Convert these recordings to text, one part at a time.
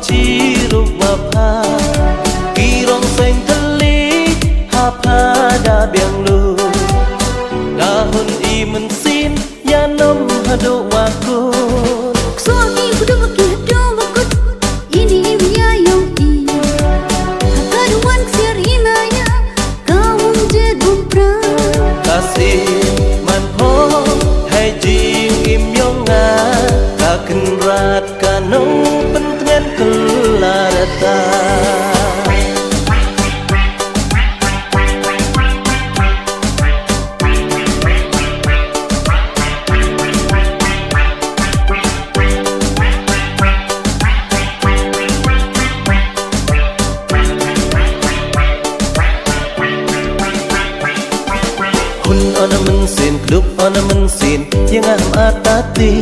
ชีรุมาพากีรองเซงทะเลหาพาดาเบียงลูดาหุนอีมันสินยานมหาดูวากุSuami kudu begitu bakut ini dia yang Hakaduan ksiar imaya kau jedum pra kasih manho hai jing im yong nga kaken rat kanong pentengan kelarata Hun ona mynsien klub ona mynsien yang am atati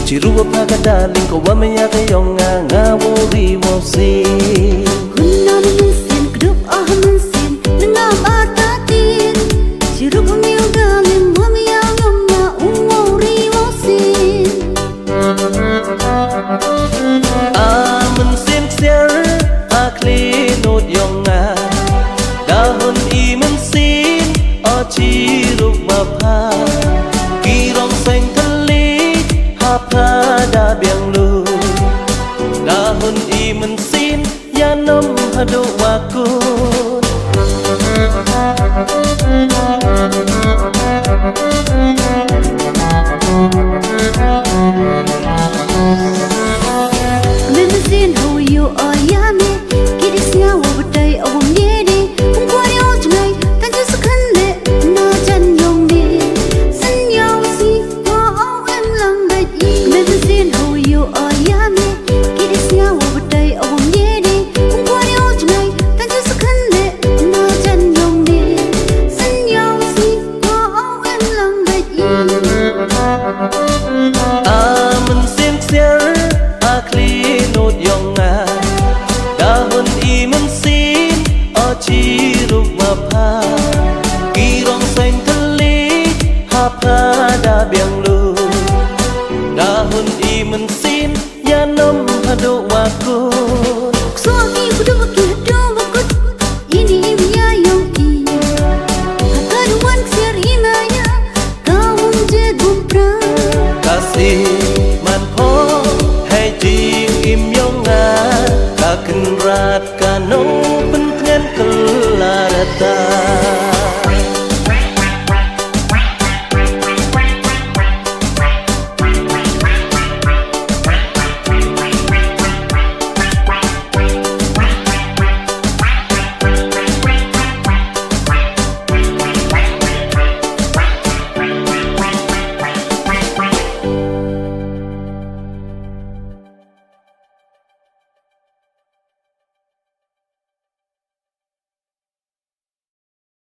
ciru apa kadaling ko wa maya kayong nga wori wosi Hun ona mynsien klub ona mynsien nangam atatin ciru pemiu galim wa maya ngama wori wosin mynsien ksiar akli not yong nga dahun i mynsienชีรุมาพากีรองเซงทะเลหาพาดาเบียงลูดาหุนอีมันสินยานมหาดูวากุMynsien hu yu ayame kidisnya wa badai awam yedi Kungkwari ojnai tanju sekhande na jan yong ni Sen yaw si wa aw em lang bait Mynsien hu yu ayame kidisnya wa badai awam yedi Kungkwari ojnai tanju sekhande na jan yong ni Sen yaw si wa aw em lang bait mynsien ksiar akli not yong nga dahun i mynsienชีรุมาพากีรองเซงทะเลหาพาดาเบียงลูดาหุนอีมันสินยานมหาดูวากุSuami kudu begitu bakut ini dia yang Hakaduan ksiar imaya kau jedum pra kasih manho hai jing im yong nga kaken rat kanong pentengan kelarata